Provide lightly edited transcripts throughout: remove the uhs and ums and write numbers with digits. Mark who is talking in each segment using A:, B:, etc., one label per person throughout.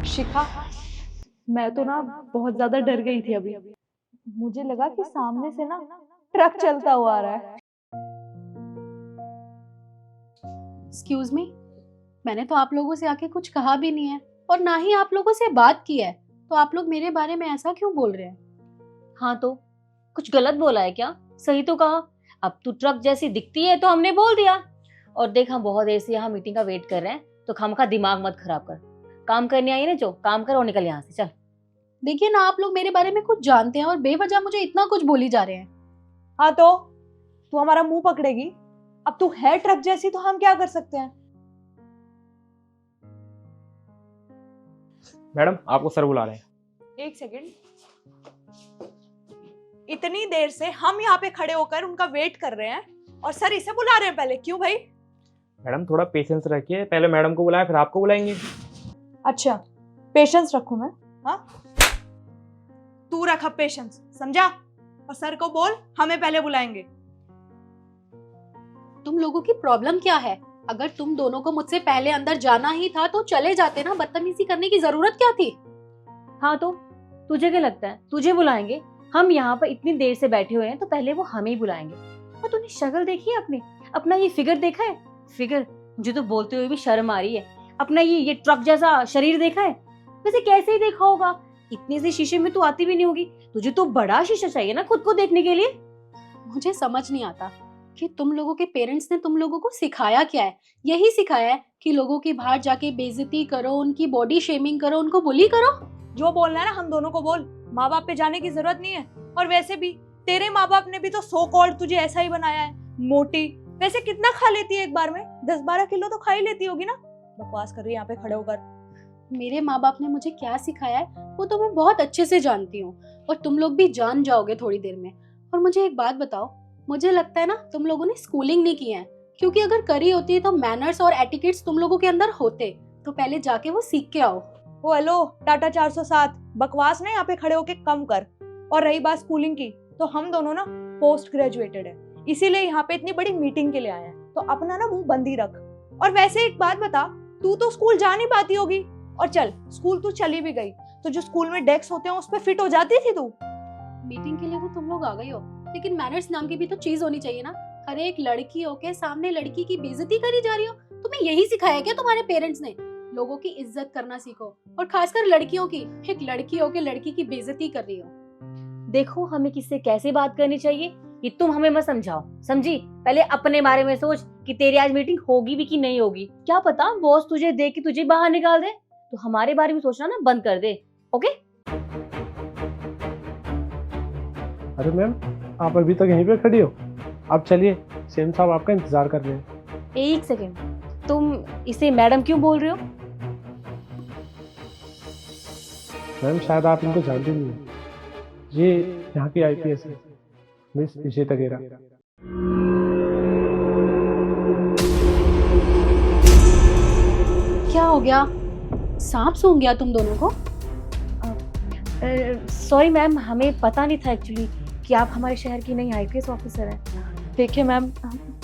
A: शिखा, मैं तो ना बहुत ज्यादा डर गई थी अभी। मुझे लगा कि सामने से ना ट्रक चलता हुआ आ रहा है।
B: एक्सक्यूज मी, मैंने तो आप लोगों से आके कुछ कहा भी नहीं है और ना ही आप लोगों से बात की है, तो आप लोग मेरे बारे में ऐसा क्यों बोल रहे हैं?
C: हाँ तो कुछ गलत बोला है क्या? सही तो कहा। अब तू ट्रक जैसी दिखती है तो हमने बोल दिया। और देख, हम बहुत देर से यहाँ मीटिंग का वेट कर रहे हैं, तो खामखा दिमाग मत खराब कर। काम करने आई ना, जो काम कर और निकल यहाँ से, चल।
B: देखिए ना, आप लोग मेरे बारे में कुछ जानते हैं और बेवजह मुझे इतना कुछ बोली जा रहे हैं।
A: हाँ तो तू हमारा मुंह पकड़ेगी? अब तू है ट्रक जैसी तो हम क्या कर सकते हैं?
D: मैडम, आपको सर बुला रहे हैं।
A: एक सेकंड। इतनी देर से हम यहाँ पे खड़े होकर उनका वेट कर रहे हैं और सर इसे बुला रहे हैं पहले, क्यों भाई?
D: मैडम, थोड़ा पेशेंस रखिए, पहले मैडम को बुलाया फिर आपको बुलाएंगे।
A: अच्छा, पेशेंस रखूं मैं? हाँ, तू रख अब पेशेंस, समझा? और सर को बोल हमें पहले बुलाएंगे।
B: तुम लोगों की प्रॉब्लम क्या है? अगर तुम दोनों को मुझसे पहले अंदर जाना ही था तो चले जाते ना, बदतमीजी करने की जरूरत क्या थी?
C: हाँ तो तुझे क्या लगता है तुझे बुलाएंगे? हम यहाँ पर इतनी देर से बैठे हुए हैं तो पहले वो हमें ही बुलाएंगे। और तूने शक्ल देखी है अपनी? अपना ये फिगर देखा है? फिगर, मुझे तो बोलते हुए भी शर्म आ रही है। अपना ये ट्रक जैसा शरीर देखा है? वैसे कैसे ही देखा होगा, इतने से शीशे में तू आती भी नहीं होगी। तुझे तो बड़ा शीशा चाहिए ना खुद को देखने के लिए।
B: मुझे समझ नहीं आता कि तुम लोगों के पेरेंट्स ने तुम लोगों को सिखाया क्या है। यही सिखाया है कि लोगों की बाहर जाके बेइज्जती करो, उनकी बॉडी शेमिंग करो, उनको बुली करो।
A: जो बोलना है ना हम दोनों को बोल, माँ बाप पे जाने की जरूरत नहीं है। और वैसे भी तेरे माँ बाप ने भी तो सो कॉल्ड तुझे ऐसा ही बनाया है, मोटी। वैसे कितना खा लेती है एक बार में? 10-12 किलो तो खा ही लेती होगी ना। बकवास कर रही है यहाँ पे खड़े होकर।
B: मेरे माँ बाप ने मुझे क्या सिखाया है वो तो मैं बहुत अच्छे से जानती हूँ, और तुम लोग भी जान जाओगे थोड़ी देर में। और मुझे एक बात बताओ, मुझे लगता है ना तुम लोगों ने स्कूलिंग नहीं की है, क्योंकि अगर करी होती तो मैनर्स और एटिकेट्स तुम लोगों के अंदर होते, तो पहले जाके वो सीख के आओ।
A: ओ हेलो, टाटा 407, बकवास ना यहाँ पे खड़े होके कम कर। और रही बात स्कूलिंग की, तो हम दोनों ना पोस्ट ग्रेजुएटेड है, इसीलिए यहाँ पे इतनी बड़ी मीटिंग के लिए आए हैं। तो अपना ना मुंह बंद ही रख। और वैसे एक बात बता, तू तो स्कूल जा नहीं पाती होगी। और चल, स्कूल तू चली भी गई तो जो स्कूल में डेस्क होते हैं उस पे फिट हो जाती थी तू?
B: मीटिंग के लिए तो तुम लोग आ गई हो, लेकिन मैनर्स नाम की भी तो चीज होनी चाहिए ना। अरे एक लड़की होके सामने लड़की की बेइज्जती करी जा रही हो। तुम्हें यही सिखाया क्या तुम्हारे पेरेंट्स ने? लोगों की इज्जत करना सीखो, और खासकर लड़कियों की। एक लड़की होके लड़की की बेइज्जती कर रही हो।
C: देखो, हमें किससे कैसे बात करनी चाहिए ये तुम हमें मत समझाओ, समझी? पहले अपने बारे में सोच कि तेरी आज मीटिंग होगी भी कि नहीं होगी। क्या पता बॉस तुझे देख के तुझे बाहर निकाल दे। तो हमारे बारे में सोचना ना बंद कर दे, ओके?
D: अरे मैम, आप अभी तक यहीं पे खड़ी हो? आप चलिए, सेम साहब आपका इंतजार कर रहे हैं।
C: एक सेकेंड, तुम इसे मैडम क्यों बोल रहे हो?
D: मैम, शायद आप इनको जानते नहीं हैं। ये यहाँ की आईपीएस है, मिस इशिता गेरा।
B: क्या हो गया? सांप सूंघ गया तुम दोनों को?
C: सॉरी मैम, हमें पता नहीं था एक्चुअली कि आप हमारे शहर की नई आईपीएस ऑफिसर हैं।
A: देखिए मैम,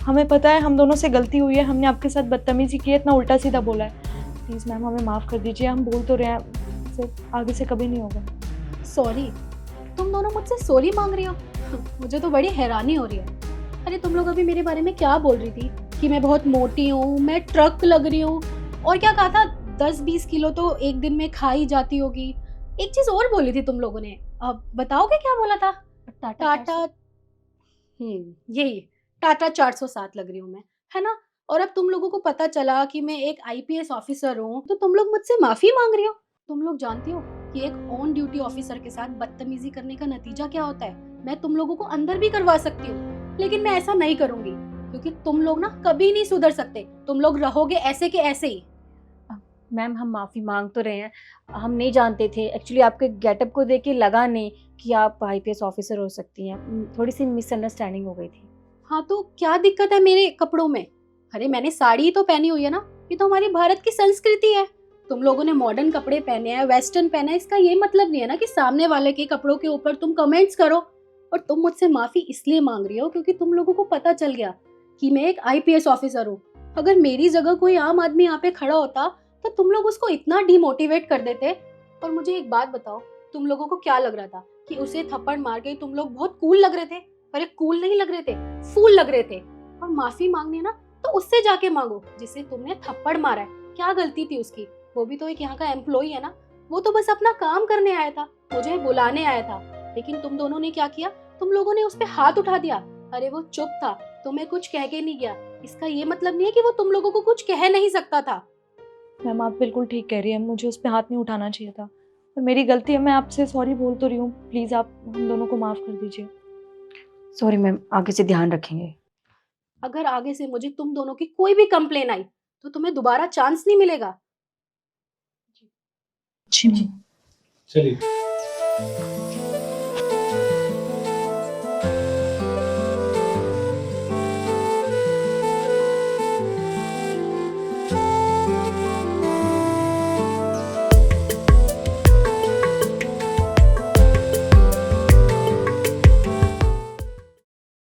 A: हमें पता है हम दोनों से गलती हुई है, हमने आपके साथ बदतमीजी की है, इतना उल्टा सीधा बोला है। प्लीज मैम हमें माफ कर दीजिए, हम बोल तो रहे हैं, सिर्फ आगे से कभी नहीं होगा।
B: सॉरी? तुम दोनों मुझसे सॉरी मांग रही हो? मुझे तो बड़ी हैरानी हो रही है। अरे तुम लोग अभी मेरे बारे में क्या बोल रही थी कि मैं बहुत मोटी हूँ, मैं ट्रक लग रही हूँ, और क्या कहा था 10-20 किलो तो एक दिन में खा ही जाती होगी। एक चीज और बोली थी तुम लोगों ने, अब बताओगे क्या बोला था? टाटा यही टाटा 407 लग रही हूँ मैं, है ना? और अब तुम लोगों को पता चला कि मैं एक आईपीएस ऑफिसर हूँ, तो तुम लोग मुझसे माफी मांग रही हो। तुम लोग जानती हो कि एक ऑन ड्यूटी ऑफिसर के साथ बदतमीजी करने का नतीजा क्या होता है? मैं तुम लोगों को अंदर भी करवा सकती हूँ, लेकिन मैं ऐसा नहीं करूंगी, क्योंकि तुम लोग ना कभी नहीं सुधर सकते। तुम लोग रहोगे ऐसे के ऐसे ही।
C: मैम, हम माफी मांग तो रहे हैं, हम नहीं जानते थे एक्चुअली। आपके गेटअप को देख के लगा नहीं कि आप आईपीएस ऑफिसर हो सकती हैं, थोड़ी सी मिसअंडरस्टैंडिंग हो गई थी।
B: हाँ तो क्या दिक्कत है मेरे कपड़ों में? अरे मैंने साड़ी तो पहनी हुई है ना, ये तो हमारी भारत की संस्कृति है। तुम लोगों ने मॉडर्न कपड़े पहने हैं, वेस्टर्न पहना है, इसका ये मतलब नहीं है ना कि सामने वाले के कपड़ों के ऊपर तुम कमेंट्स करो। और तुम मुझसे माफी इसलिए मांग रही हो क्योंकि तुम लोगों को पता चल गया कि मैं एक आईपीएस ऑफिसर हूँ। अगर मेरी जगह कोई आम आदमी यहाँ पे खड़ा होता तो तुम लोग उसको इतना डिमोटिवेट कर देते। और मुझे एक बात बताओ, तुम लोगों को क्या लग रहा था कि उसे थप्पड़ मार के तुम लोग बहुत कूल लग रहे थे? अरे कूल नहीं लग रहे थे, फूल लग रहे थे। और माफी मांगनी है ना तो उससे जाके मांगो जिसे तुमने थप्पड़ मारा है। क्या गलती थी उसकी? वो भी तो एक यहाँ का एम्प्लॉई है ना, वो तो बस अपना काम करने आया था, मुझे बुलाने आया था। लेकिन तुम दोनों ने क्या किया? तुम लोगों ने उस पे हाथ उठा दिया। अरे वो चुप था, तुम्हें कुछ कह के नहीं गया। इसका ये मतलब नहीं है कि वो तुम लोगों को कुछ कह नहीं सकता था।
A: मैम आप बिल्कुल ठीक कह रही हैं, मुझे उस पर हाथ नहीं उठाना चाहिए था और मेरी गलती है। मैं आपसे सॉरी बोल तो रही हूँ, प्लीज़ आप हम दोनों को माफ़ कर दीजिए।
C: सॉरी मैम, आगे से ध्यान रखेंगे।
B: अगर आगे से मुझे तुम दोनों की कोई भी कंप्लेन आई तो तुम्हें दोबारा चांस नहीं मिलेगा।
A: जी मैम।
D: चलिए।